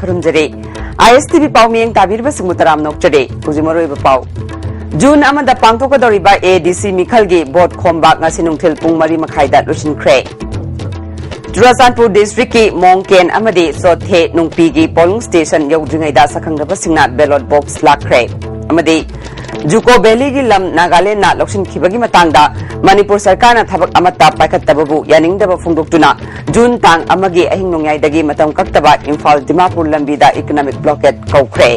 खरुमजरे ISTV पाउमियंग ताबिरबा सिंगुतराम नोकचरे हुजिमरोइबा पाउ जून अमदा पांगथोकदौरिबा ADC मिखलगी बोट खोमबा ngasi nungthil pung 3 makhaida lusinkhre Churachandpur district ki Mongken amadi Sothe Nungpi gi polling station yaudringaida sakhangraba singna ballot box lakre amadi Juko Valley gi lam Nagaland na loksin khibagi matangda Manipur sarkar na thabak amata paikhattababu yaningdaba phongdoktuna June tang amagi ahing nongyai dagi matam kaktaba Imphal Dimapur lambida economic blockade kaukhre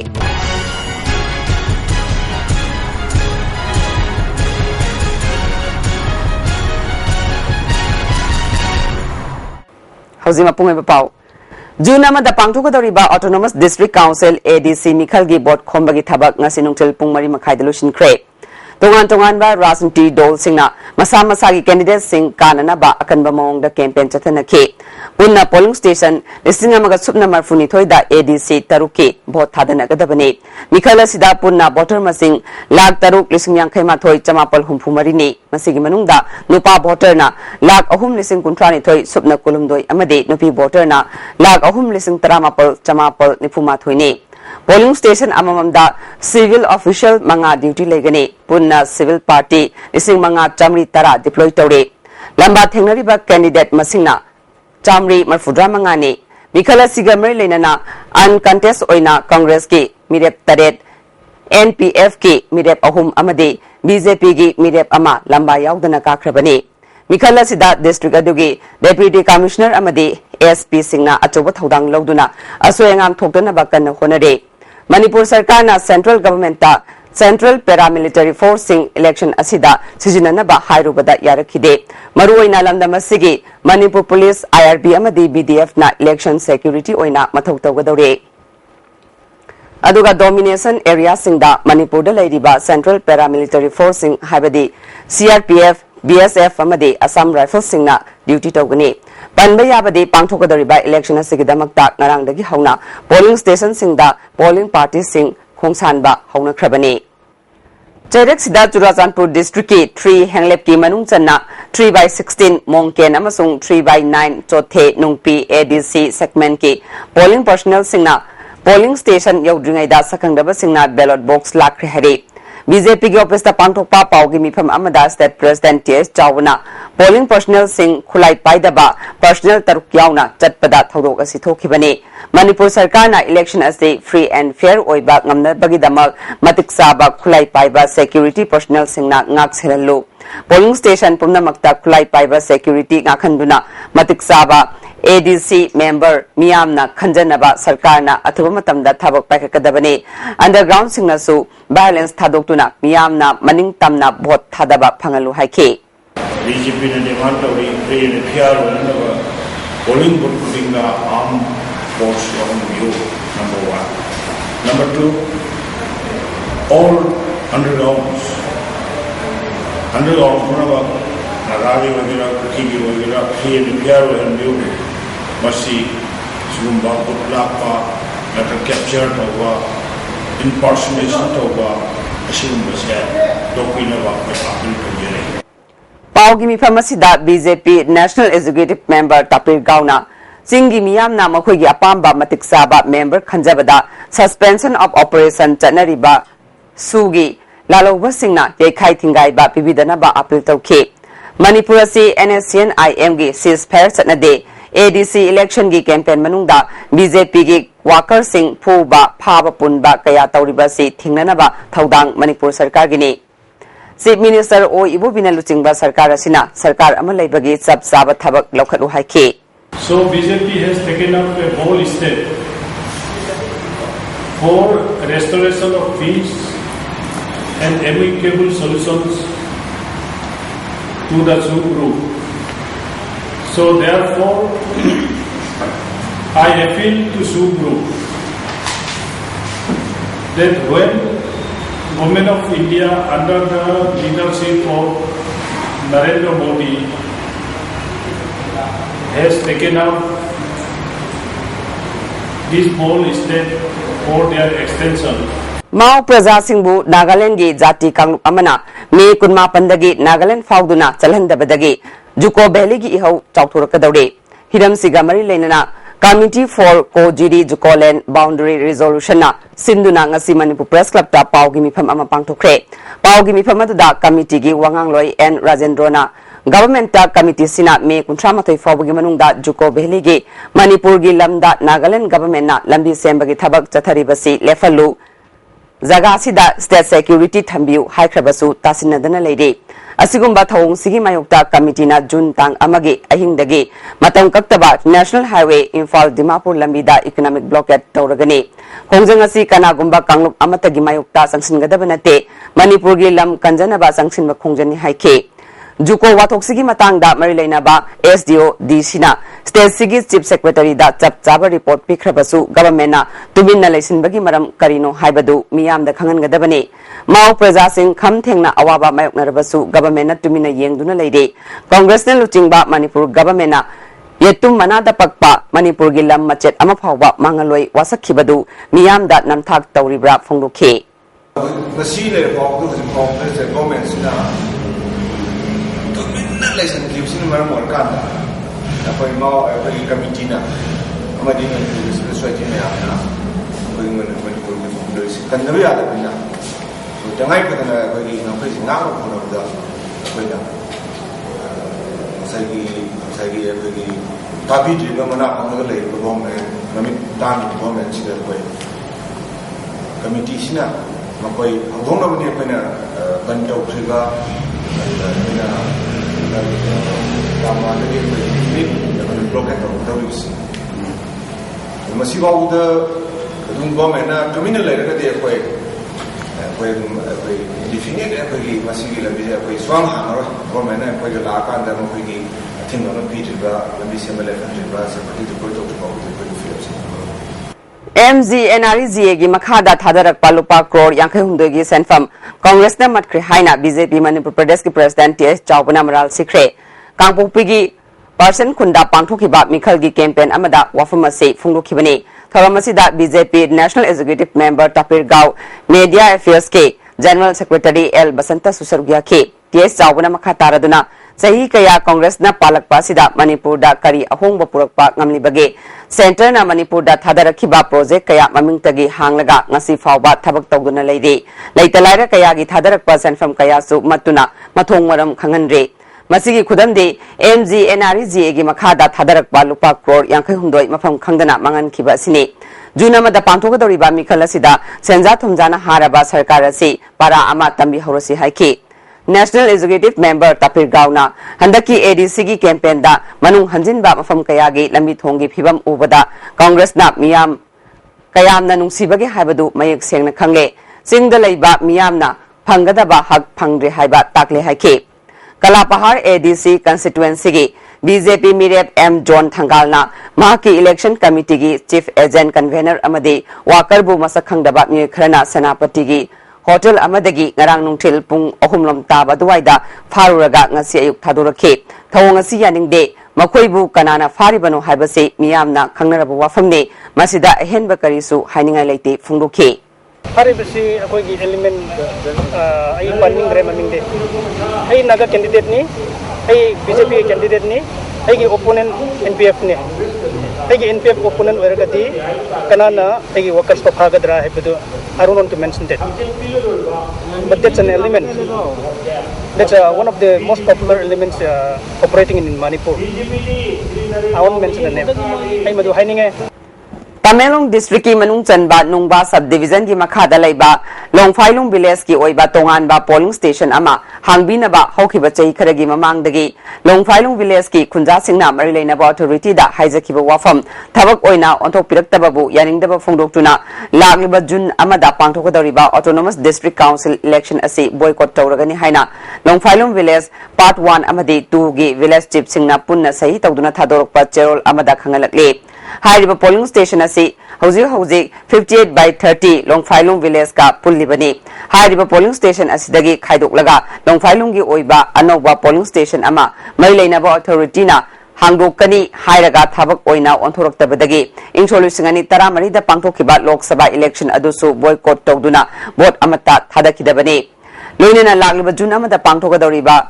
Hauzima pungai pau June amada pangthokadoriba Autonomous District Council ADC Mikhalgi board khombagi thabak ngasi nungthil pung 3 makhai lusin khre tongan ba Rasanti Dol Singna masa masagi candidate sing kanana ba akanba mawngda campaign chathanakhi punna polling station listing amaga supna marfuni thoida ADC taruki vote thadanagadabani mikhala sida punna voter masing lakh taruk lising yangkhai ma thoi chamapal humphumari ni masigi manungda nupa voter na lakh ahum lising kuntrani thoi supna kulumdoi amade nupi voter na lakh ahum lising taramapal chamapal nifuma thoi ni polling station amamamda civil official manga duty legani punna civil party lising manga chamri tara deploy tawre lamba thengnari ba candidate masingna chamri marfudra manga ni mikhala sigamri lenana uncontest oina congress ki mirep taret NPF ki mirep ahum amade BJP ki mirep ama lamba yaudana kakhrabani mikhala sida district adugi deputy commissioner amade SP singna achoba thodang loduna asoyangam thokdana bakana honare Manipur sarkar na central government ta central paramilitary forcing election asida sijinana ba hairubada yarakhide maruoina lamdam asigi Manipur police IRB amadi BDF na election security oina mathau tawgadore aduga domination area singda Manipur da leiriba central paramilitary forcing haibadi CRPF BSF amadi Assam Rifles singna duty tawgani Panba yabadi pangthokadoriba election asigidamakta ngarangdagi hauna polling station singda polling party sing khongsanba hauna khrabani Chairek sida Churachandpur district ki 3 henglep ki manung channa 3/16 Mongken amasung 3/9 Chothe Nungpi ADC segment ki polling personnel singna polling station yaudringaida sakhangraba singna ballot box lakhre hari BJP ki office ta pangthokpa paugi mifam amada state president TS Chawna polling personnel sing khulai paidaba personnel taruk yauna chatpada thodok asi thokhibani Manipur sarkar na election ase free and fair oiba ngamna bagidamak matik saba khulai paiba security personnel singna ngak serallu polling station pumnamakta khulai paiba security ngakhanduna matik saba ADC member miyamna khanjanaba sarkarna athuba matamda thabak paikakadabani underground singnasu violence thadoktuna miyamna maning tamna vote thadaba phangalu haiki BJP na demand tawri free and fair oinaba polling booth putting the armed force on view number 1 number 2 all undergrounds hunaba nagari wagera kiki wagera free and fair on view masi sumba putlapa nata capture tawa impersonation tawa asumba se dokina wa appeal kujere paugi mifam asida BJP national executive member Tapir Gauna singi miyamna makhoigi apamba matik saba member khanjabada suspension of operation chanariba sugi laloba singna yekhai thingai ba pibidana ba appeal tawkhe Manipur si NSCN IM gi ceasefire chanade ADC election gi campaign manungda BJP gi worker sing phuba phaba punba kaya tawriba si thingnana ba thodang Manipur sarkar gini Chief Minister O Ibobina Luchingba sarkar asina sarkar ama leibagi chap chaba thabak lokhalu haikhe So BJP has taken up a bold step for restoration of peace and amicable solutions to the Zhu group. So therefore, I appeal to Zhu group that when Government of India under the leadership of Narendra Modi has taken up this bold step for their extension. Mao Praja Singbu Nagaland gi Jati Kanglup amana me kunma pandagi Nagaland fauduna chalhandabadagi Juko Valley gi ihau chauthurakadoure hiram sigamari lenana Committee for Kojiri Jukolen Boundary Resolution na Sinduna ngasi Manipur Press Club ta paugi mifam ama pangthokre. Paugi mifam aduda committee gi Wangangloi N Rajendrona Government ta committee sina me kuntramathoi fawbagi manungda Juko Valley gi Manipur gi lamda Nagaland government na lambi sembagi thabak chatharibasi lefalu Zaga sida state security thambiu haikhrabasu tasinadana leide. Asigumba thawong sigi mayokta committee na June tang amagi ahingdagi matam kaktaba National Highway Imphal Dimapur lambida economic blockade tawragani. Khongjang asi kanagumba kangluk amatagi mayokta sangsingadaba nate Manipur gi lam kanjanaba sangsinba khongjani haike. Juko wathok sigi matangda marilainaba SDO DCna State Sigi Chief Secretary da chap chaba report pikhrabasu government na tuminna leisinbagi maram karino haibadu miyam da khangangadabani. Mao Praja Singh kham thengna awaba mayoknarabasu government na tumina yengduna leide. Congress na luchingba Manipur government na yetum manada pakpa Manipur gi lam machet ama phawba mangaloi wasakhibadu miyam da namthak tawribra phongdokhe. Masile pawdu Congress government na tuminna leisin kibsin maram warkanda. Apoi mau apoi committee na amadi na society na apna apoi Manipur gi kan nabi ada bina. Jangan kita nak bagi nampai singar pun ada banyak. Saya bagi tapi di mana orang lagi berbohong, kami tan berbohong sih berbohong. Kami di sini, makai berbohong apa dia punya banjau juga, punya lama lagi ini blok itu terus. Masih bawa udah berbohong mana kami ni lagi dia definir apagi masih lebih apagi suang hangar government apagi lakukan dan apagi tinggal lebih juga lebih semalam juga seperti itu betul MZNRGA gi makhada thadarak palupa crore yankhai humdoi senfam Congress na matkri haina BJP Manipur Pradesh ki President TS Chawbana Maral Sikre Kangpokpi gi person khunda pangthokiba mikhal gi campaign amada wafam ase phungdokhibani Thoramasida BJP National Executive Member Tapir Gao Media Affairs ke General Secretary L Basanta Susarugya ke TS Chawbana makha taraduna sahi kaya Congress na palakpa sida Manipur da kari ahongba purakpa ngamlibage Center na Manipur da thadarakhiba project kaya mamingtagi hanglaga ngasi fawba thabak tawduna leide leitalaira kaya gi thadarakpa senfam kaya su matuna mathong maram khanganre Masigi khudamde MZNRGA gi makhada thadarakpa lupa crore yankhai humdoi mafam khangdana mangan khiba sine Juna mada pangthogadoriba mikhal asida senja thumjana haraba sarkar asi para ama tambi horasi haike National Executive Member Tapir Gauna handaki ADC gi campaign da manung hanjinba mafam kaya gi lambi thonggi phibam ubada Congress na miyam kayam na nungsibagi haibadu mayek sengna khange singda leiba miyam na phangadaba hak phangre haiba takle haike Kalapahar ADC constituency gi BJP Mirep M John Thangalna Mahaki Election Committee gi Chief Agent Convener amadi Wakarbu masakhangdaba mi khrana Senapati gi Hotel amadagi ngarang nungthil pung ahumlom taba duwaida faruraga ngasi ayuk thadorakhe thawong asi yaningde makoibu kanana faribano haibase miyamna khangnaraba wafamne masida ahenba karisu hainingai leite phungdokhe Haribasi aku gi element ai panning re mamingde ai naga candidate ni ai BJP candidate ni ai gi opponent NPF ni ai gi NPF opponent weragati kanana ai gi workers ko phagadra hebedu I don't want to mention that but that's an element that's one of the most popular elements operating in Manipur I won't mention the name ai madu haininge Tamelong District ki Manung Chanba Nungba Subdivision ki makhada laiba Longphailung Village ki oiba tonganba polling station ama hangbinaba haukiba chei kharagi mamangdagi Longphailung Village ki khunja singna marileinaba authority da haijakiba wafam thabak oina onthok piraktababu yaningdaba phongdoktuna lagliba June amada pangthokadoriba Autonomous District Council election asi boycott tawragani haina Longphailung Village part 1 amadi 2 gi village chief singna punna sahi tawduna thadorokpa cherol amada khangalakle Hariba polling station asi hauji 58/30 Longphailung Village ka pullibani Hariba polling station asidagi khaidoklaga Longphailung gi oiba anoba polling station ama maileinaba authority na hangdokani hairaga thabak oina onthoraktabadagi ingsolusingani taramari da pangthokiba Lok Sabha election adusu boycott tawduna vote amata thadakidabani loinena lagliba June amada pangthogadoriba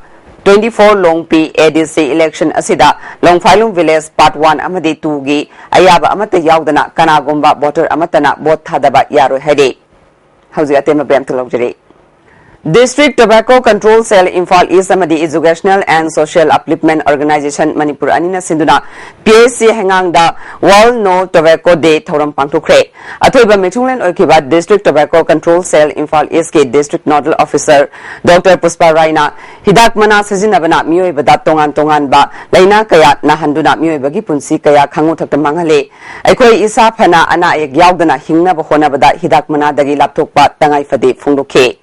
24 Longpi ADC election asida Longfailung village part 1 amadi 2 gi ayaba amata yaudana kanagumba voter amatana vote thadaba yaro hede hauji atema bem tolojere District Tobacco Control Cell Imphal East Amadi Educational and Social Upliftment Organization Manipur Anina Sinduna PAC Hangang da World No Tobacco Day Thoram Pangtukre Athoiba Mechunglen Okiba District Tobacco Control Cell Imphal East ke District Nodal Officer Dr. Puspa Raina Hidak Mana Sajinabana Miyoi Bada Tongan ba Laina Kaya Nahanduna Miyoi Bagi Punsi Kaya Kangu Thakta Mangale Aikoi Isa Phana Ana Ek Yaudana Hingna Bahona Bada Hidak Mana Dagi Laptokpa Tangai Fade Phungdoke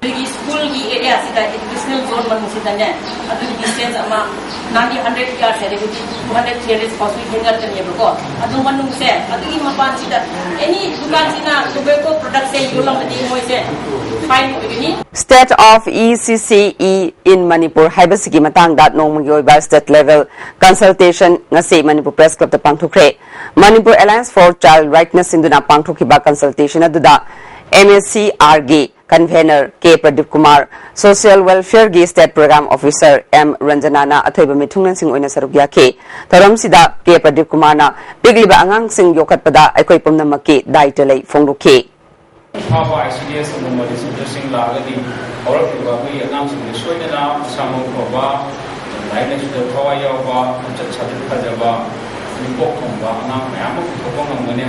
School की area से educational zone बन मुझे तन्ने अदु distance अमा 900 yards है लेकिन 200 yards possible hanger करनी है बको अदु मनुंग से अदु की मापान सीधा any दुकान सीना tobacco product से यूलम बदी मोई से fine होगी State of ECCE in Manipur Haibasiki Matang that no by state level consultation ngasi Manipur Press Club the Pangthukre Manipur Alliance for Child Rightness Induna Pangthukiba consultation aduda MSCRG Convener K. Pradeep Kumar, Social Welfare G State Program Officer M. Ranjanana Athoiba Mithungnan Singh Oina Sarugya K. Thoram Sida K. Pradeep Kumar na Pigliba Angang Singh Yokat Pada Aikoi Pumnamaki Daitalei Fongdu K. Papa ICDS and the interesting lagadi or we announce the Sweden some of like the Kawaya, Chadaba, Nipokomba, Namu, Pokong, Mani,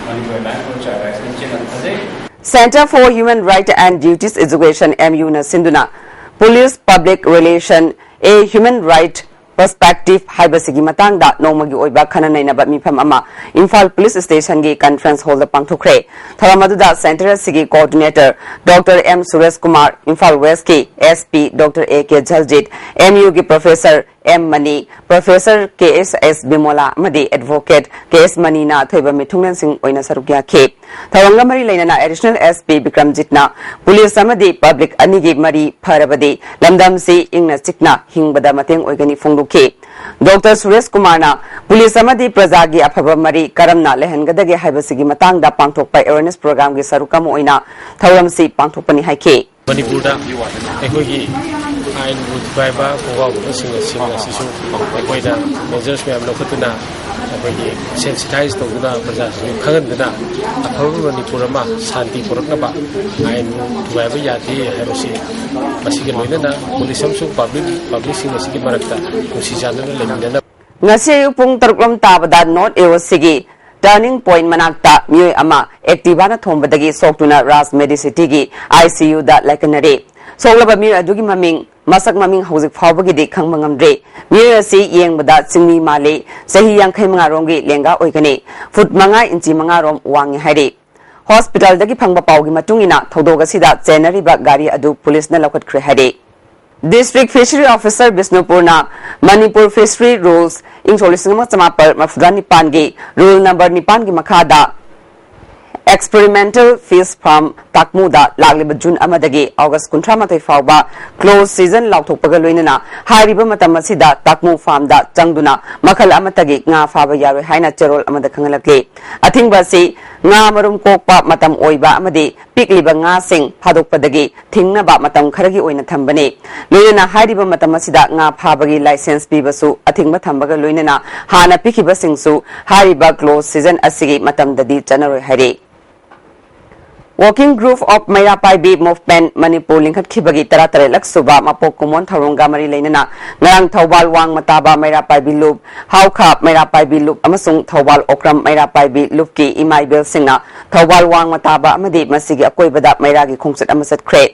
Manipur Language, and Center for Human Rights and Duties Education MU na Sinduna Police Public Relation a Human Right Perspective Haibasigi Matangda Nomagi Oiba Kananai Naba Mipam Ama Imphal Police Station Gi Conference Hall the Pangthukre Tharamaduda Central Sigi Coordinator Dr. M. Suresh Kumar Imphal West Ki SP Dr. A.K. Jaljit MU Gi Professor M. Mani Professor K.S.S. Bimola Madi Advocate K.S. Mani na Thoiba Mithungnan Singh Oina Sarugya K. Thawanga Mari Lainana Additional SP Bikram Jitna Police Samadi Public Anigi Mari Pharabadi Lamdam Si Ingna Sikna Hingbada Mateng Oigani Fungdu K. Dr. Suresh Kumar na Police Samadi Prajagi Aphaba Mari Karamna Lehengadagi Haibasigi Matangda Pangthokpa Awareness Program Gi Sarukam Oina Thawam Si Pangthokpani Hai K. Manipurda Ekogi Ain Baiba Kowa Singa Sisu Ekoida Measures Mam Lokatuna Ekogi sensitized to Guna Praja Kagandana Aparu Manipurama Santi Purakaba Ain Baiba Yati Harosi Masigalina Polisamsu Publishing Masiki Marakta Musijana Lemina Ngasi Pung Tarklam Tabada North Eosigi Turning Point Manakta Mui Ama Activana Thombadagi Soktuna Ras Medicity Gi ICU da Lakanare Soglaba Mir Adugi Maming Masak Maming Hosik Fabagi de Kangmangamdre Mir Si Yang Bada Singmi Male Sahi Yang Kaimangarongi Lenga Oikane Foot Manga Inchi Mangarom Wang Hade Hospital Dagi Pangba Paugi Matungina Todoga Sida Zenariba Gari Adu Police na Lakat Krehade District Fishery Officer Bisnupurna Manipur Fishery Rules in Solisima Samapal Mafudani Pangi Rule number Nipangi Makada Experimental Fish Farm Takmuda Lagliba June Amadagi August Kuntramate Fauba Close Season Lauto Pagaluina Hariba Matamasida Takmu Farm da Jangduna Makal Amatagi Nga Faba Yaro Haina Cherol Amadakangalake Ating Basi Nga Marum Kokpa Matam Oiba Amadi Pikliba Nga Sing Padok Padagi Tingna Ba Matam Karagi Oina Tambane Luina Hariba Matamasida Nga Fabagi License Bibasu Ating Matambaga Luina Hana Pikiba Singsu Hariba Close Season Asigi Matam Dadi January Hari Working Group of Mayrapai B Movement Manipur Lingkat Kibagi Taratare Laksuba Mapok Kumon Tharunga Mari Lainana Ngarang Thawal Wang Mataba Mayrapai B Loop Hauka Mayrapai B Loop Amasung Thawal Okram Mayrapai B Loop Ki Imai Bel Singna Thawal Wang Mataba Amadi Masigi Akoibada Mayragi Kungsat Amasat Kre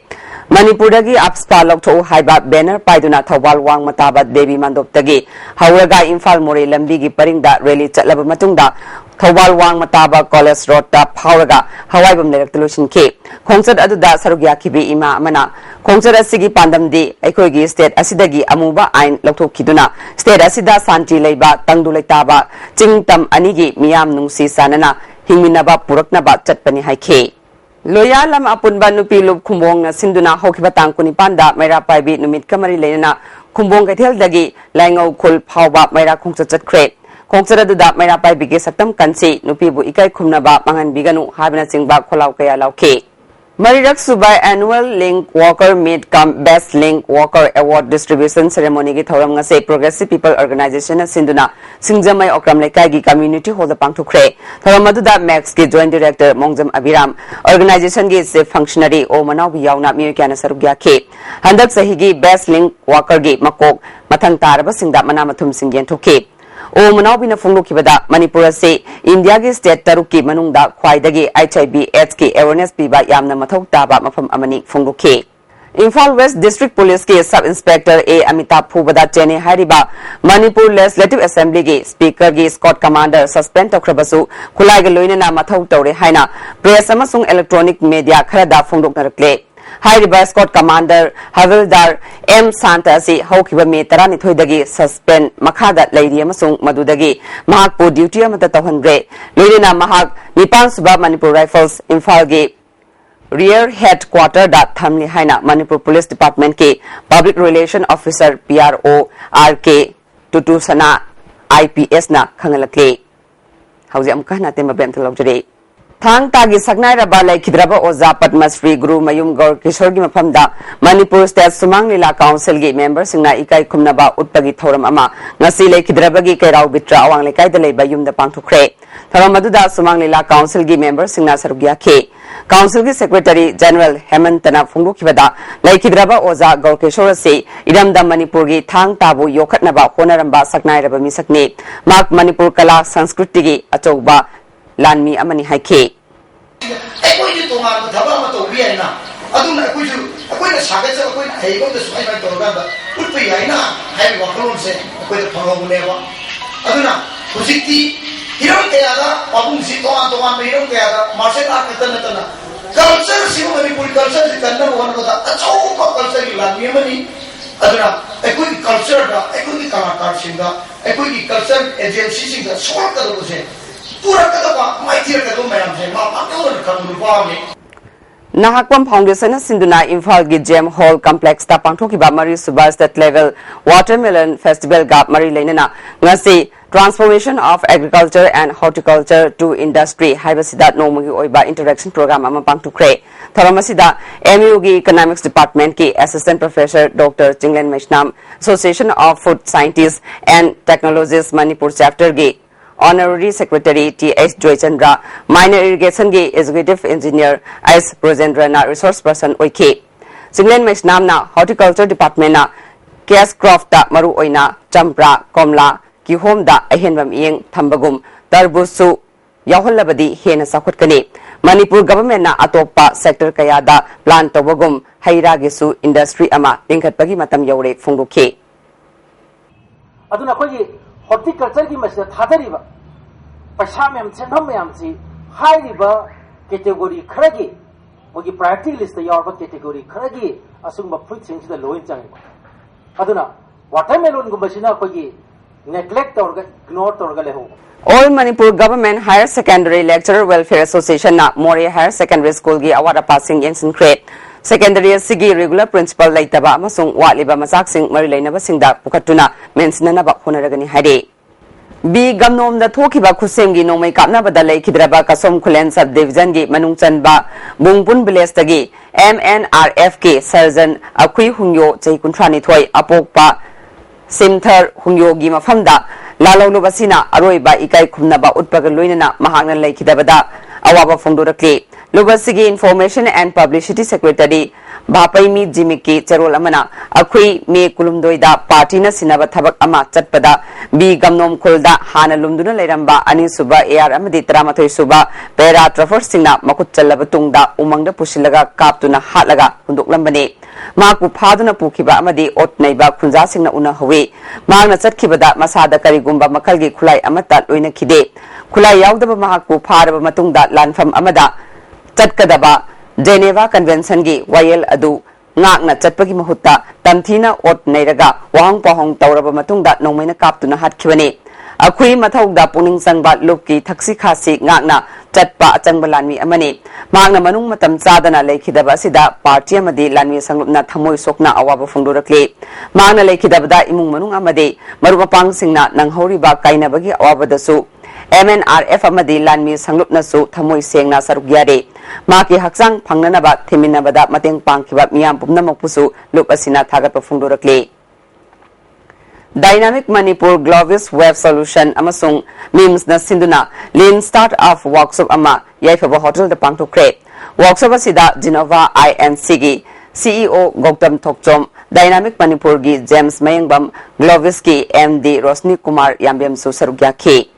Manipurdagi Apspa Lokto Haiba Banner Paiduna Thawal Wang Mataba Devi Mandop Tagi Hauraga Imphal More Lambigi Paringda Rally Chatlaba Matungda Thawal Wang Mataba College Road da Hauraga Hawaibam Electolution K Kongsat Aduda Sarugya Kibi Ima Amana Kongsat Asigi Pandam Di Ekoigi State Asidagi Amuba Ain Lokto Kiduna State Asida Santi Leiba Tangduletaba Jingtam Anigi Miyam Nungsi Sanana Hingminaba Puraknaba Chatpani Hai K Loya lam apunba nupi lub kumbong na sinduna hokibatang kunipanda Mayrapai B numit kamari lena kumbong kaithel dagi laingaw kul phawba mayra kongchat kre kongchara duda Mayrapai B ge saktam kansi nupi bu ikai khumna ba mangan biganu habina singba kholaw kaya lauke Marirak Subai Annual Link Worker Meet Cum Best Link Worker Award Distribution Ceremony ki thoram nga se Progressive People Organization Sinduna Singjamai Okram Lekai ki Community Hall Pangthukre thoram aduda Max ki Joint Director Mongjam Abiram Organization ki se functionary o Manaw bi yauna American Sarugya ke handak sahi ki Best Link Worker ki makok mathang taraba singda mana mathum singyen thoke o Manaw bina phunglu kibada Manipur se India ki state taruk ki manungda khwaidagi HIV/AIDS ki awareness piba yamna mathau taba mafam amani phunglu ke Imphal West District Police ki Sub Inspector A Amitabh Phubada Chene hariba Manipur Legislative Assembly ki Speaker ki Scott Commander suspend tokrabasu khulai ga loinana mathau tawre haina press amasung electronic media kharada phungdok narakle High Scott Commander Havildar M. Santa si Hokiba me Tarani Thoidagi suspend Makada Lady Amasung Madudagi Mahakpo duty amata Tohanbre Lirina Mahak Nipan Suba Manipur Rifles Infalgi Rear Headquarter dat Thamli Haina Manipur Police Department ke Public Relation Officer PRO RK Tutusana IPS na Kangalake Hauzi amkah na tema bem talawjare Thang tagi saknai raba lai khidraba oza Padmasri Guru Mayum Gaur Kishore gi mafamda Manipur State Sumang Lila Council gi member singna ikai khumnaba utpagi thoram ama ngasi lai khidraba gi kairau bitra awang lekai da leiba yumda pangthukre thoram aduda Sumang Lila Council gi member singna sarugya ke Council gi Secretary General Hemantana phunglu khibada lai khidraba oza Gaur Kishore se iramda Manipur gi thang tabu yokhatnaba honaramba saknai raba misakne mak Manipur Kala Sanskriti gi achouba Lanmi amani haike Ekoi ni tonga thaba ma to ri na aduna ekoi na saga sa ekoi na hei gom de suai na to ga da utpi ai na hai wa kolon se ekoi de phangong ne wa aduna hujikti hiram te ada babung si to an me hiram te ada martial art na culture si mo ni puri culture si kanna won ko da achau ko culture ki lanmi amani aduna ekoi culture da ekoi kalakar singa ekoi culture agency singa sol ka do se Nahakwam Foundation Sinduna Imphal gi Gem Hall Complex ta pangthokiba Mari Suba State Level Watermelon Festival gap Mari Leinana ngasi Transformation of Agriculture and Horticulture to Industry haibasida nomugi oiba interaction program ama pangthukre tharamasida MU gi Economics Department ki Assistant Professor Dr. Chinglen Meshnam Association of Food Scientists and Technologists Manipur chapter gi Honorary Secretary T.H. Joychandra, Minor Irrigation Ge Executive Engineer S. Brojendra na Resource Person Oike. Singlen Meshnam na Horticulture Department na Cash Crop da Maru Oina, Champra, Komla, Kihom da Ahenbam Iyeng, Thambagum, Tarbusu, Yahulabadi, Hena Sakutkani. Manipur Government na Atopa Sector Kayada, Plan Tobagum, Hairagisu Industry Ama, Lingkat Pagi Matam Yaure Funguke. Aduna Horticulture की मसला थादरीबा पैसा में हम सेंधम में हम सी हाईरीबा कैटेगरी खरगी मुगी प्रायोरिटी लिस्ट यावबा कैटेगरी खरगी असुंग फ्रूट सिंग सिदा लोइन चांगबा अदुना वाटरमेलन गुबसिना कोगी नेग्लेक्ट तौरगा इग्नोर तौरगा लेहो All Manipur Government Higher Secondary Lecturer Welfare Association na More Higher Secondary School gi award passing Yangsin Crate Secondary sigi regular principal laitaba amasung waliba masaksing mari lainaba singda pukatuna mensinanaba honaragani hare B gamnom da thokiba khusemgi nomai kapna badalai khidraba kasom khulen sub division gi manungchanba bungpun village tagi MNRF ke surgeon akhui hungyo chei kunthani thoi apokpa simthar hungyo gi mafamda lalawlu basina aroiba ikai khumnaba utpaga loinana mahakna laikhidabada awaba phongdorakle Lubasigi Information and Publicity Secretary Bhapaimi Jimiki Cherol Amana Akhui Me Kulumdoida Party na Sinaba Thabak Ama Chatpada B Gamnom Kulda Hana Lumduna Leramba Ani Suba AR Amadi Tramathoi Suba Pera Trafford Singna Makut Chalabatungda Umangda Pushilaga Kaptuna Hatlaga Hunduk Lambane Maku Paduna Pukiba Amadi Ot Naiba Kunza Singna Una Hawe Magna Chatkibada Masada Karigumba Makalgi Kulai Amata Luina Kide Kulai Yaudaba Mahaku Padaba Matungda Lanfam Amada Chatkadaba Geneva Convention gi Wayel adu ngakna chatpagi mahutta tamthina ot nairaga wahang pahong tawraba matungda nongmaina kaptuna hatkhiwani akhui mathauda puning sangba lupki thaksi khasi ngakna chatpa achangba lanmi amani magna manung matam chadana leikhidaba sida party amadi lanmi sanglupna thamoi sokna awaba phungdorakle magna leikhidabada imung manung amadi marupapang singna nanghoriba kainabagi awabadasu MNRF amadi lanmi sanglupnasu thamoi sengna saruk yare maki haksang phangnanaba theminabada mateng pangkiba miyam pumnamokpusu lup asina thagatpa phungdorakle Dynamic Manipur Glovis Web Solution amasung memes na sinduna lean start of workshop ama yaifaba hotel da pangthokre workshop asida Genova INC gi CEO Gautam Thokchom Dynamic Manipur gi James Mayengbam Glovis ki MD Rosni Kumar yambem su sarugya ki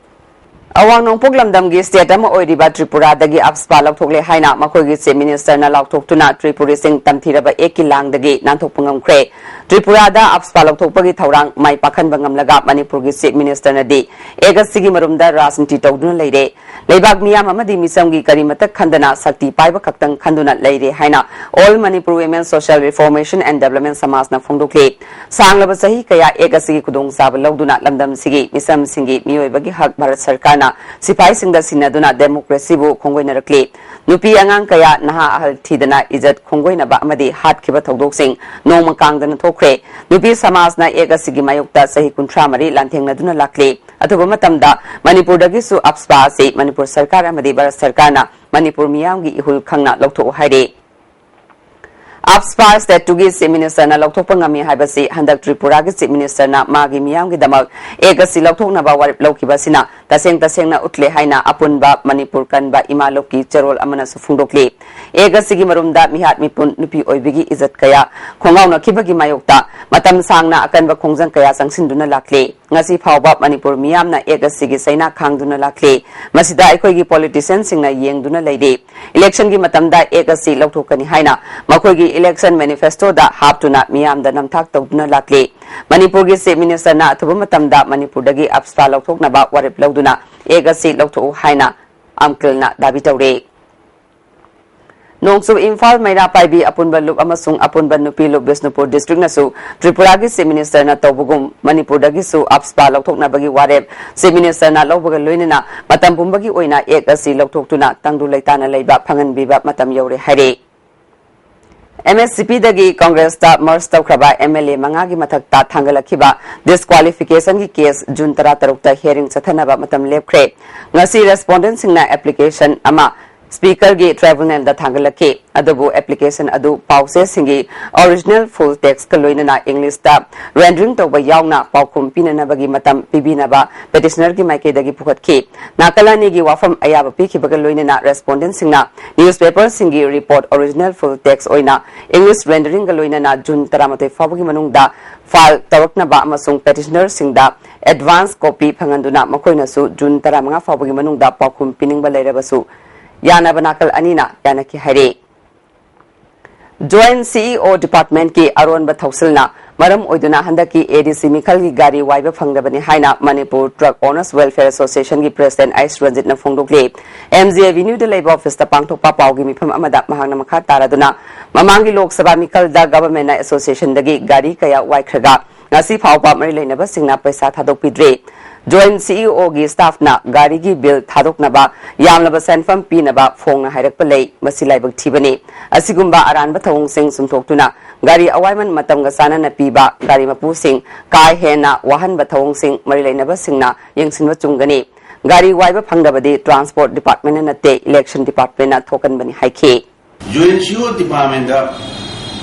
Awang nong poglamdam gi state ama oiriba Tripura dagi apspa laukthokle haina makoi gi chief minister na laukthokhtuna Tripuri sing tamthiraba ekilang dagi nanthokpangam kre Tripura da apspa laukthokpagi thaurang mai pakhanba ngamlaga Manipur gi chief minister na di egasigi marumda rajniti tawduna leire leibak miyam amadi misamgi karimata khandana sakti paiba kaktang khanduna leire haina All Manipur Women Social Reformation and Development Samas na phongdokle sanglaba sahi kaya egasigi kudong sab lauduna lamdam sigi misam singi miyoibagi hak Bharat Sarkar Sipai sing da sinaduna democracy bu khongoi narakle nupi angang kaya naha ahal thidana izat khongoi na ba amadi hat khiba thodok sing noma kangdana thokre nupi samaj na egasigi mayukta sahi kunthra mari lanthengna duna lakle athuba matamda Manipur dagi su apspa se Manipur sarkar amadi Bharat Sarkar na Manipur miyam gi ihul khangna lokthok haire Apspa State Tugi Chief Minister na Lokthokpa ngami haibasi handak Tripura gi Chief Minister na magi miyam gi damak egasi lokthokna ba warip lokhiba sina taseng na utle haina apunba Manipur kanba imaloki cherol amana su phungdokle egasi gi marumda mihat mipun nupi oibigi izat kaya khongau na khibagi mayokta matam sangna akanba khongjang kaya sangsinduna lakle ngasi phawba Manipur miyam na egasi gi saina khangduna lakle masida aikoi gi politician singna yengduna leide election gi matamda egasi lokthokani haina makoi gi election manifesto da haptuna miyam da namthak tawduna lakle Manipur gi chief minister na athuba matamda Manipur dagi apspa lokthokna ba warip lawduna egasi loktho haina amkil na dabi tawre Nongsu Imphal Maira Paibi Apunba Lup amasung Apunba Nupi Lup Bisnupur District nasu Tripura gi Chief Minister na tawbugum Manipur dagi su apspa lokthokna bagi warep Chief Minister na lawbaga loinena matam pumbagi oina egasi lokthoktuna tangdu leitana leiba phangan biba matam yaure haire MSCP dagi Congress ta Mars tawkraba MLA mangagi mathakta thangalakhiba disqualification gi case June 13 ta hearing chathanaba matam lepkhre ngasi respondent singna application ama Speaker gi tribunal da thangalakhi adubu application adu pause singi original full text ka loinana English ta rendering tawba yauna paukhum pinana bagi matam pibina ba petitioner gi maike dagi pukhatki nakalani gi wafam ayaba pikhibaga loinana respondent singna newspaper singi report original full text oina English rendering ga loinana June 13 fawagi manungda file tarakna ba amasung petitioner singda advance copy phanganduna makoina su June 15 fawagi manungda paukhum piningba leirabasu Yana Banakal Anina Yanaki Hare Joint CEO Department ki Aron Bathausilna Maram Oiduna Handaki ADC Mikhal gi Gari Waiba Phangdabani Haina Manipur Truck Owners Welfare Association gi President Ice Ranjit na Phongdokle MJ Avenue de Labor Office ta Pangthokpa Paugi Mifam Amada Mahangna Makha Taraduna Mamangi Lok Sabha Mikhal da Government Association dagi Gari Kaya Waikhraga ngasi phawpa mari leinaba singna paisa thadokpidre Joint CEO gi staff na gari gi bill thadoknaba yamlaba senfam pinaba phongna hairakpa lei masilaibak thibani asigumba aranba thawung sing sumthoktuna gari awaiman matamga sana na piba gari mapu sing kai hena wahanba thawung sing mari leinaba singna yengsinwa chungani gari waiba phangdabadi transport department na te election department na thokan bani haikhe Joint CEO department da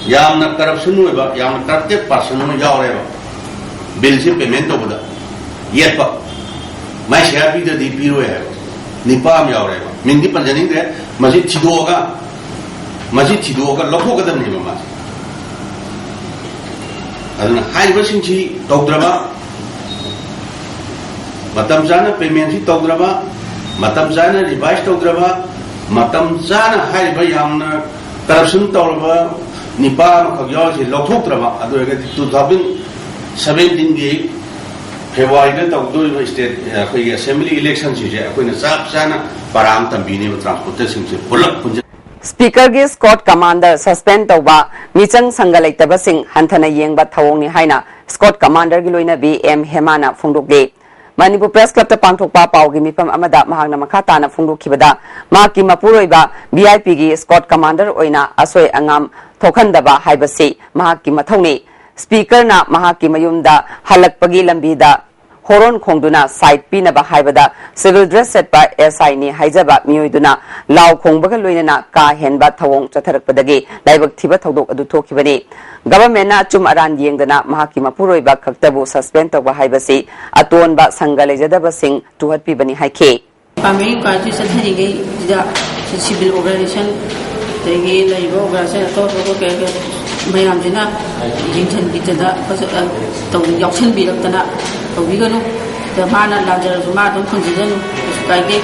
yamna corruption hoiba yamna corrupted person no yaureba bill se payment tobuda yet my share be the DPO Nipam Yaureva. Mindi Panjaning there, Majid Chidoga Lokoga the Nima. As a high version chi Tograba Matamzana payment Tograba Matamzana revised Tograba Matamzana high by Yamna corruption Toraba Nipam Kagyosi Lokotraba, 2017 February to state assembly elections param transportation Speaker gi Scott Commander suspend tawba michang sangalai sing hanthana yengba thawong ni haina Scott Commander gi loina BM Hemana phungdokle Manipur Press Club ta pangthokpa paugi mifam amada mahangna makata na phungdokhibada maki mapuroiba VIP gi Scott Commander oina asoi angam thokhandaba haibasi mahaki mathongni Speaker na mahaki mayumda halakpagi lambida horon khongduna side pi na ba haibada civil dress set pa SI ni haijaba mioiduna law khongbaga loinana ka henba thawong chatharakpadagi laibak thiba thodok adu thokibani government na chum aran yengdana mahaki mapuroi ba khaktabu suspend tawba haibasi aton ba sangale jadaba sing tuhat pi bani haike Pamering party sa thingi da civil organization tegi laiba organization to kaya mayam jina jingchan kita tau yakshan bilaktana tau biganu da mana lajar zuma dum kunjidanu kaike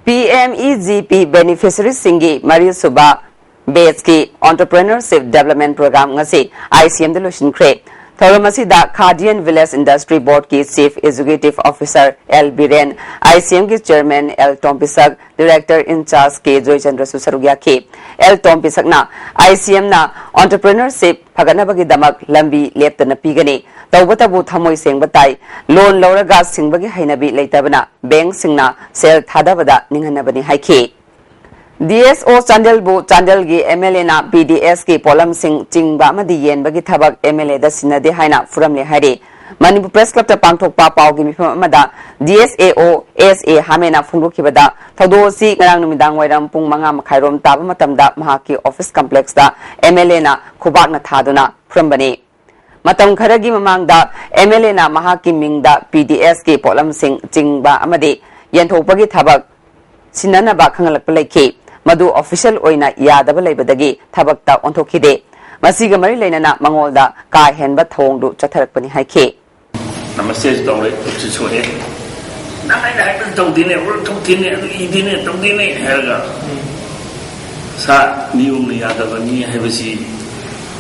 PMEGP beneficiaries singi Mari Suba Beski Entrepreneurship Development Program ngasi ICM delusion crate Thoramasi da Cardian Village Industry Board ki Chief Executive Officer L. Biren, ICM ki Chairman L. Tompisak, Director in Charge K. Joy Chandra Susarugya K. L. Tompisak na ICM na Entrepreneurship Paganabagi Damak Lambi Lepta na Pigani, Taubatabu Tamoy Sing Batay, Loan Lauraga Singbagi Hainabi Laitabana, Bang Singna, Sel Tadabada Ninganabani Haike. DSO Chandalbu Chandalgi MLA na PDS ki Polam Singh Chingba Madi Yen Bagi Thabak MLA da Sinade Haina Furamle Hari Manipur Press Club ta Pangthok Pa Pau gi Mifam Amada DSAO SA Hamena Fungrukibada Thodosi Ngarang Numidang Wairam Pung Manga Makhairom Taba Matamda Mahaki Office Complex da MLA na Khubak na Thaduna Furambani Matam Kharagi Mamangda MLA na Mahaki Mingda PDS ki Polam Singh Chingba Amadi Yenthokpagi Thabak Sinana ba Khangalak Palaki Madu official oina yadaba laibadagi thabakta onthokide masiga mari leinana mangolda ka henba thongdu chatharakpani haike namaste dole chuchore nangai dai ba tawdine ur tawdine idine tawdine herga sa nium ni yadaba ni haibasi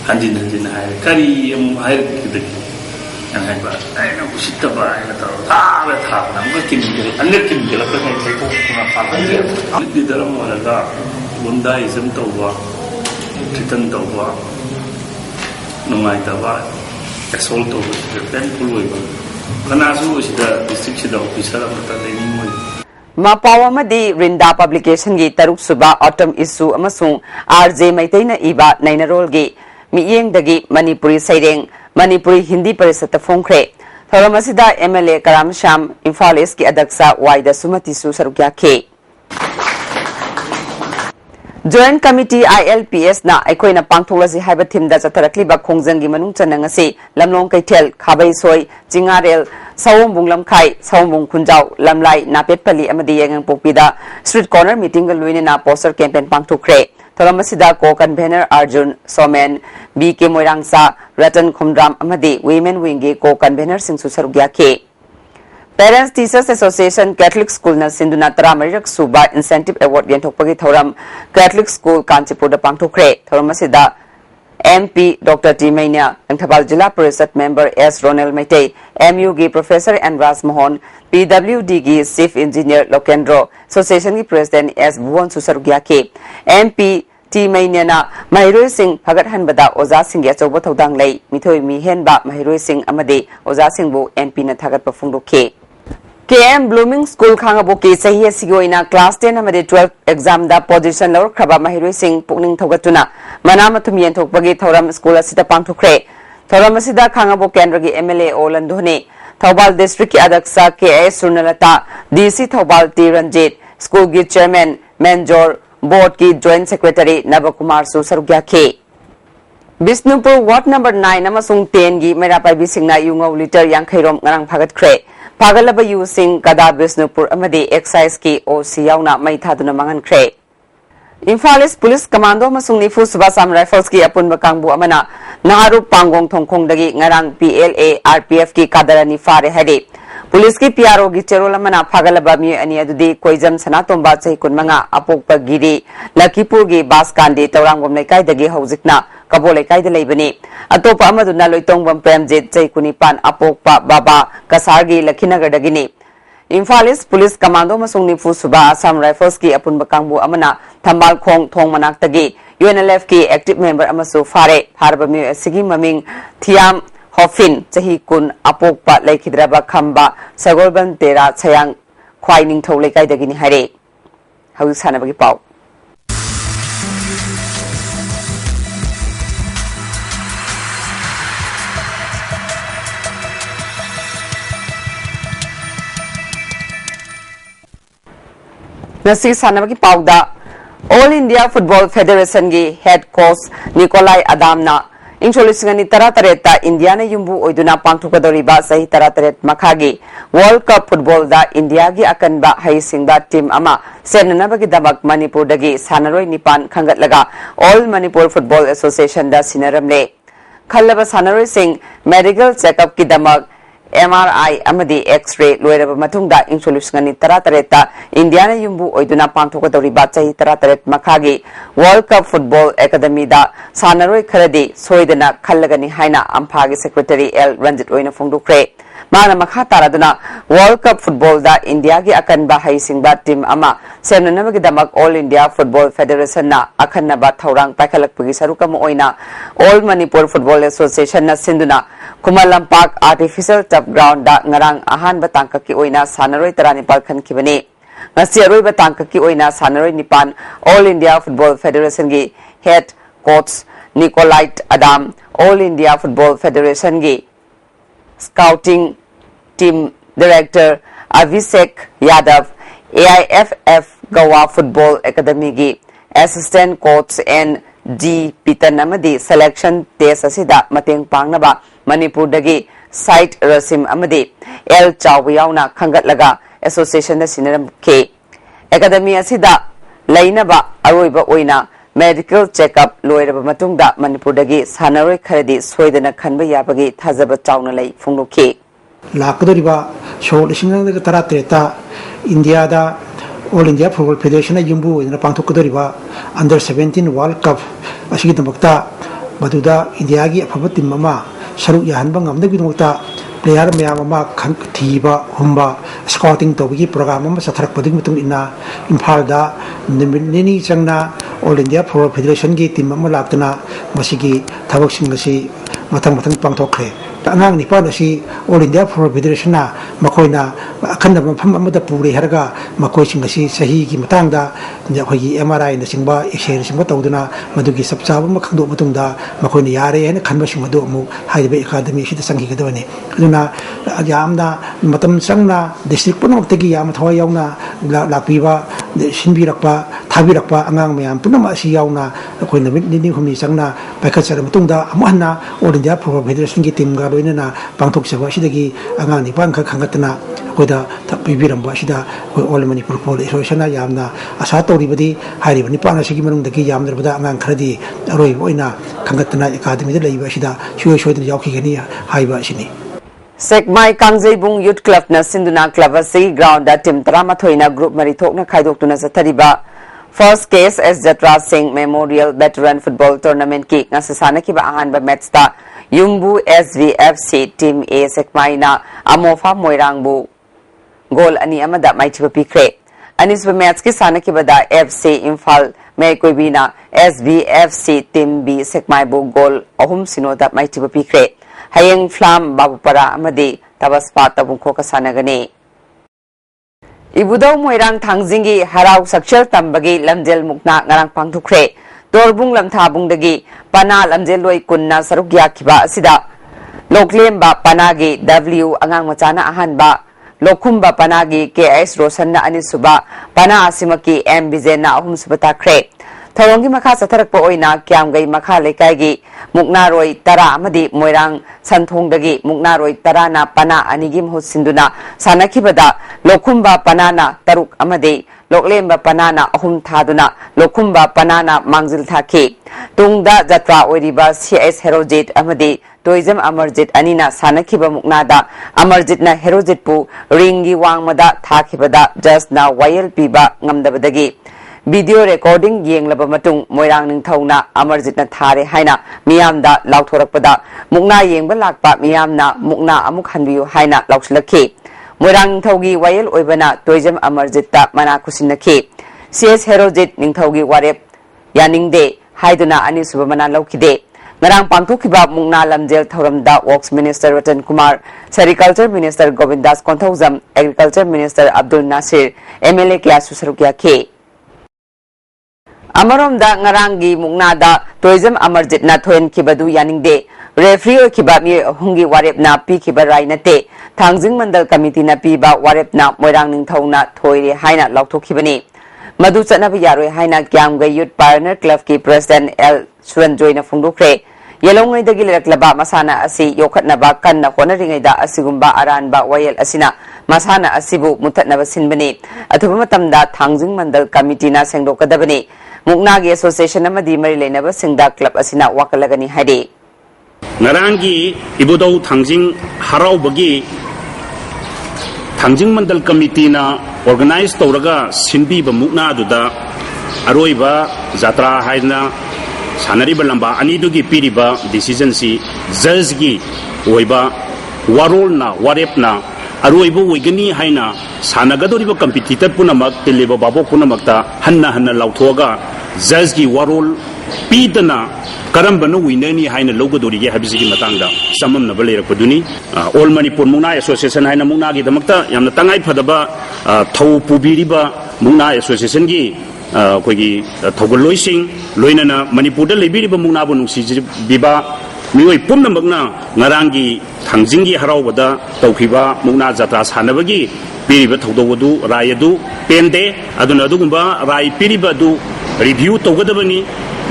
handin handin hai kari em hai kidaki yang hai ba ai na usitta ba ai na ta na makin gel annekin gel ka hai ko na pa ni daram wala da bunda ism tawwa titan tawwa nungai tawwa assault tawwa pen puloi ba kana su sida district sida officer amata leini moi Mapawa Madi Rinda Publication gi Taruk Suba Autumn Issue amasung RJ Maitaina Iba Nainarol gi Miyeng dagi Manipuri Saireng Manipuri Hindi Parisata Fongkre Thoramasida MLA Karam Sham Imphal East ki Adaksa Waida Sumati Su Sarukya K Joint Committee ILPS na aikoina pangtholasi haiba thimda chatharakliba khongjanggi manung chanangasi lamlong kaithel khabai soi chingarel sawumbung lamkhai sawumbung khunjau lamlai napetpali amadi yangang pokpida street corner meeting ga luine na poster campaign pangthokre thoramasida ko convener Arjun Somen BK Moirangsa Ratan Khomdram amadi women wing gi ko convener singsu sarugya ke Parents Teachers Association Catholic School na Sinduna Taramarik Suba Incentive Award Yenthokpagi Thoram Catholic School Kanchipur da pangthokre thoramasida MP Dr. T. Mainia Angthabal Jilla Parishad Member S. Ronald Maitei MU gi Professor N. Ras Mohan PWD gi Chief Engineer Lokendro Association gi President S. Bhuvan Susarugya ke MP T. Mainia na Mahiroi Singh Bhagat Hanbada Oza Singh ya chobo thodang lei mithoi mi henba Mahiroi Singh amade Oza Singh bu MP na thagat pafungdokhe KM Blooming School Khangaboki Sahi Sigoina Class 10 amade 12 exam da position lor khaba Mahiroi Singh Pukning Thogatuna Manamathum Yenthokpagi Thoram School asita pangthokre Thoram asida Khangabo Kendragi MLA Olandhone Thobal District ki Adaksa KS Surnalata DC Thobal T Ranjit School gi Chairman Manjor Board ki Joint Secretary Navakumar Susarugya K Bisnupur Ward number 9 amasung 10 gi Merapai Bisingna Yungau liter Yankhairom ngarang phagat khre Pagalaba yu sing kada Bisnupur amadi excise ki OC yauna mai thaduna mangan khre Imphalis Police Commando masung Nifu Subasam Rifles ki apunba kangbu amana Naharu Pangong Thongkhong dagi ngarang PLA RPF ki kadarani fare hadi Police ki PRO gi Cherola mana Pagalaba mi ani adudi Koijam Sanatomba chai kunmanga apokpa giri Lakipur gi Baskandi Taurangom Lekai dagi haujikna Kabole kai de leibani atopa amaduna loitongbam premjit chai kunipan apokpa baba kasargi Lakhinagar dagini Imphalis Police Commando masung Nifu Suba Assam Rifles ki apunba kangbu amana Thambal Khong Thong Manaktagi UNLF ki active member amasu fare harba mi asigi maming Thiam Hofin chahi kun apokpa laikhidraba khamba Sagolban Tera Chayang Khwai Ningthau Lekai dagini hare Hau sanabagi pau Nasi sanabagi pauda All India Football Federation gi head coach Nikolai Adamna Introlisingani tara-tareta India na yumbu oiduna pangthukadoriba sahi tara-taret makhagi World Cup Football da India gi akanba haisingba team ama semnanabagi dabak Manipur dagi sanaroi nipan khangatlaga All Manipur Football Association da sinaramle khallaba sanaroi sing medical checkup ki damak MRI amadi X-ray loiraba matungda introlisingani tara-tareta India na yumbu oiduna pangthukadoriba sahi tara-taret makhagi World Cup Football Academy da sanaroi kharadi soidana khallagani haina amphagi secretary L Ranjit oina phongdukre mana makha taraduna World Cup Football da India gi akanba haisingba team ama semnanabagi damak All India Football Federation na akhannaba thaurang paikhalakpagi sarukam oina All Manipur Football Association na sinduna Kumalampak Artificial Turf Ground da ngarang ahanba tangkaki oina sanaroi taranipal khankibani ngasi aroiba tangkaki oina sanaroi nipan All India Football Federation gi head coach Nikolai Adam All India Football Federation gi scouting team director Avishek Yadav AIFF Goa Football Academy gi assistant coach NG Pitan amadi selection test asida mateng pangnaba Manipur dagi site Rasim amadi L Chawyauna khangatlaga association da sinaram ke academy asida lainaba aroiba oina medical checkup loiraba matungda Manipur dagi sanaroi kharadi soidana khanba yabagi thajaba chawna lai phongloke lakadoriba shol singang da tara treta India da All India Football Federation yumbu ina pangthokadoriba under 17 World Cup asigi damakta maduda India gi afaba team mama saruk yahanba ngamdagi damakta player mayam ama thiba humba scouting tobigi program ama satharak padig mutung ina imphal da nini changna All India Football Federation gi team ama laktana masigi thabak sing asi mathang pangthokre angang nipan asi All India Football Federation na makoina akhanda mafam amada puri harga makoi sing asi sahi gi matangda hoyi MRI na singba X-ray singba tawduna madugi sabsaba makhangdo mutungda makoina yare hena khanba sing madu amu haibe academy sida sangi gadawani aduna yamna matam sangna district punamtagi yam thawai yauna lakpiba sinbirakpa thabirakpa angang mayam punam asi yauna koina nini humni sangna paikhatsar mutungda amuhanna All India Football Federation gi team ga loinana pangthok seba sidagi angang nipan kha khangatna koida tapibiramba sida All Manipur Football Association na yamna asa toribadi hairiba nipan asigi manungdagi yamdrabada angang kharadi aroi oina khangatna academy da leiba sida shoidna yaukigani haiba sini Sekmai Kangjaibung Youth Club na Sinduna Club asi ground da team 13 group mari thokna khaidoktuna sathariba First case as Jatra Singh Memorial Veteran Football Tournament ki ngasasana ki ba ahan ba match ta Yumbu SVFC Team A Sekmai na Amofa Moirangbu goal ani amada maichiba pikre anis ba match ki sana ki bada FC Imphal Mekoibina SVFC Team B Sekmai bu goal ahum sinoda maichiba pikre Hayeng Flam Babupara amadi tabaspa tabungkho ka sanagani Ibudau Moirang Thangjingi Harau Sakshel Tambagi Lamjel Mukna Ngarang Pangthukre Torbung Lamthabung dagi Pana Lamjel Loi Kunna Sarukya Kiba Sida Loklemba Panagi W Angang Machana Ahanba Lokumba Panagi KS Rosanna Anisuba Pana Asimaki M Bizena Ahum Subatakre Tharongi Makha Satharakpa Oina Kyamgai Makha Lekaigi Muknaroi Tara Amadi Moirang Santhongdagi Muknaroi Tarana Pana Anigim Hosinduna Sanakibada Lokumba Panana Taruk Amadi Loklemba Panana Ahum Thaduna Lokumba Panana Mangzil Thaki Tungda Jatra Oiriba CS Herojit Amadi Toizam Amarjit Anina Sanakiba Muknada Amarjit na Herojit Pu Ringi Wangmada Thakibada Just na Wayel Piba Ngamdabadagi Video recording yenglaba matung Moirang Ningthauna Amarjitna thare haina miyamda lauthorakpada mukna yengba lakpa miyamna mukna amuk hanbiyu haina laukslakhi Moirang Ningthaugi wayel oibana Toijam Amarjitta mana kusinakhi CS Herojit Ningthaugi warep yaningde haiduna anisuba mana laukide ngarang pangthokhiba mukna lamjel thoramda Works Minister Ratan Kumar Sericulture Minister Govindas Konthaujam Agriculture Minister Abdul Nasir MLA Kyasu Sarukya ke Amarom da ngarangi muknada tourism Amarjit na thoen kibadu yaningde referee kiba mi hungi warep na pi kiba rainate Thangjing Mandal Committee na piba warep na Moirang Ningthauna thoire haina lauthokibani Madhu चनब यारोय हाइना क्यामगै youth partner club की president L सुरंजोय ना फोंदोखरे येलोंगैदगी लेरक्लबा मसाना असि योखतनबा कन्ना होनरिङैदा असिगुम्बा अरानबा वयल असिना मसाना असिबु मुथतनबा सिनबनी अथुबा मतमदा थांजिंग मंडल कमिटीना सेंगदोकदबनी मुक्नागी association अमदी मरि लेनबा सिंगदा club असिना वाकलगनी हाइदे नरांगी इबुदौ थांजिंग हराउबगी थांजिंग मंडल कमिटीना organise तौरगा सिनबीबा मुक्नादुदा अरोइबा जात्रा हाइना सानरीबा लंबा अनिदुगी पीरिबा decision सी जज की ओइबा वारोलना वारेपना अरोइबा ओइगनी हाइना सानगदोरिबा कंपिटिटर पुनमक तिलेबा बाबो पुनमकता हन्ना हन्ना लाउथोगा जज की वारोल पीदना करम्बनो विननी हाइना लौगदोरिगे हाबिसिगी मतंगदा सममनबा लेरकपदुनी ऑल मणिपुर मुक्ना एसोसिएशन हाइना मुक्नागी दमकता यामना तंगाई फदबा थौ पुबिरिबा मुक्ना एसोसिएशन की अखोगी थौगलोइसिंग लोइनना मणिपुर लेबिरिबा मुक्नाबु नुसिजिबिबा मिओइ पुनमकना ngaraंगी थांजिंगी हराउबदा तौखिबा मुक्ना जात्रा सानबगी पीरिबा थौदोगदु रायदु पेंदे अदुना अदुगुंबा राय पीरिबादु रिव्यू तौगदबनी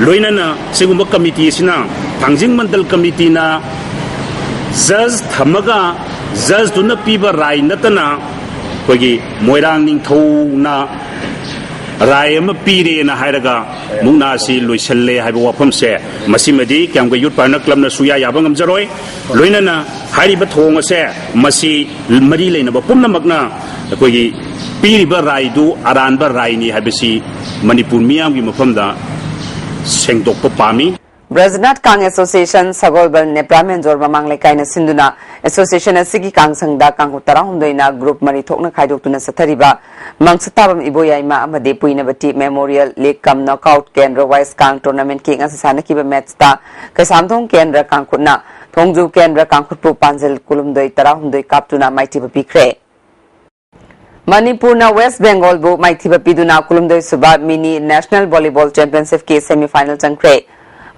लोइनना सिगुंबा कमिटी सिना थांजिंग मंडल कमिटीना जज थमगा जज दुना पीबा राय नतना कोगी मोइरांग निंथौना राय अमा पीरेना हायरगा मुक्ना सि लोइसल्ले हाइबा वाफमसे मसिमदि क्यामगै यूथ पार्टनर क्लब ना सुया याबा ngamjaroi लोइनना हाइरिबा थोंगसे मसि मरि लेनबा पुनमकना कोगी पीरिबा रायदु अरानबा रायनी हाइबसि मणिपुर मियामगी मफमदा सेंगदोकपा पामी ब्रजनाथ कांग एसोसिएशन सगोलबल नेप्रामेन जोर ममांग लेकाइना सिंदुना एसोसिएशन असिगी कांगसंगदा कांगु तराहुंदोइना ग्रुप मरि थोकना खाइदोक्तुना सथरिबा मंगसताबम इबोयाइमा अमदे Puinabati memorial league cum knockout केंद्र वाइस कांग टूर्नामेंट की सानकिबा मैचता कैसामथोंग केंद्र कांगखुटना थोंगजु केंद्र कांगखुटपु पांजल कुलुमदोइ तराहुंदोइ कापतुना माइथिबा पिख्रे मणिपुर वेस्ट बेंगल बु माइथिबा पिदुना कुलुमदोइ सुबा मिनी नेशनल वॉलीबॉल चैंपियनशिप के सेमीफाइनल चंख्रे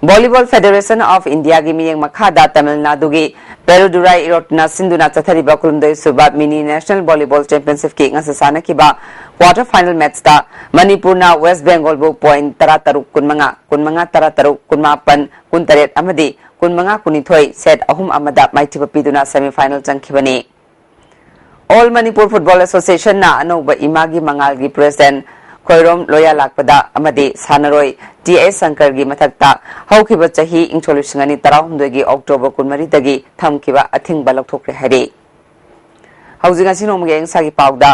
वॉलीबॉल फेडरेशन ऑफ इंडिया की मियंग मखादा तमिलनाडु की पेरुदुराई इरोटना सिंधुना चथरिबा कुलुमदोइ सुबा मिनी नेशनल वॉलीबॉल चैंपियनशिप की सानकिबा क्वार्टर फाइनल मैच ता मणिपुर वेस्ट बेंगल बु पॉइंट 13 15 15 13 19 19 अमदी 15 19 सेट अहुम अमदा माइथिबा पिदुना सेमीफाइनल चंखिबनी ऑल मणिपुर फुटबॉल एसोसिएशन ना अनौबा इमागी मंगाल की प्रेसिडेंट खोइरोम लोया लाकपदा अमदी सानरोय टीएस शंकर की मथक्ता हौखिबा चही इंचोलिसिंगनी 19 की अक्टोबर 19 दगी थमखिबा अथिंगबा लौथोक्रे हाइरे हौजिंगासी नोमगे एंसागी पाउदा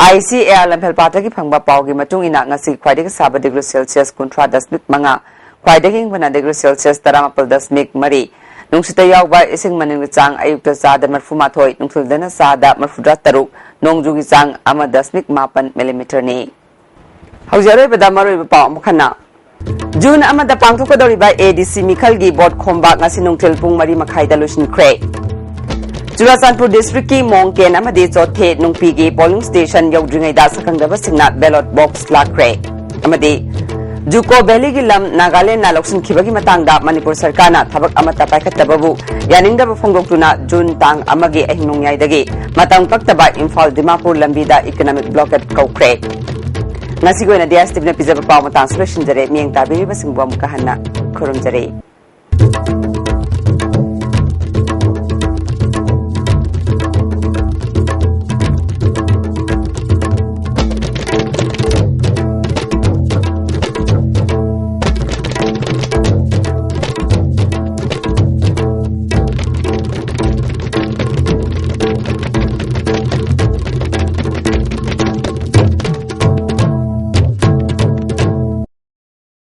आईसीएआर लंफेल पाटा की फंगबा पाउगी मतुंगिना ngasi ख्वाइदगी साबा डिग्री सेल्सियस 19.5 ख्वाइदगी इंगबना डिग्री सेल्सियस 13.3 नुंसिता यावबा इसिंग मनिंग चांग अयुक्ता चादा 38 नुंथुलदना चादा 43 नोंजुगी चांग 1.5 मिलीमीटर नि हौजरोइबदा मरोइबा पाउ मखना जून अमदा पांथोकदौरिबा एडीसी मिखलगी बोर्ड खोंबा ngasi नुंथेल पुंग 3:30 लुसिनख्रे चुराचांदपुर डिस्ट्रिक्ट की मोंगकेन अमदी चोथे नुंपी की polling station यौद्रिङैदा सकंगदबा सिंगना ballot box लाख्रे अमदी Dzukou valley की लम नागालैंड ना लौसिनखिबगी मतंगदा मणिपुर सरकारना थबक अमता पाइखतबबु यानिंगदबा फोंगदोक्तुना जून तांग अमगी अहिंगनोंयाइदगी मतंग कक्तबा इम्फाल दिमापुर लंबीदा इकोनॉमिक ब्लॉकेट कौख्रे ngasi goina dias tibna pijaba paw matang solution jare mieng tabiri basing bom kahana khorom jare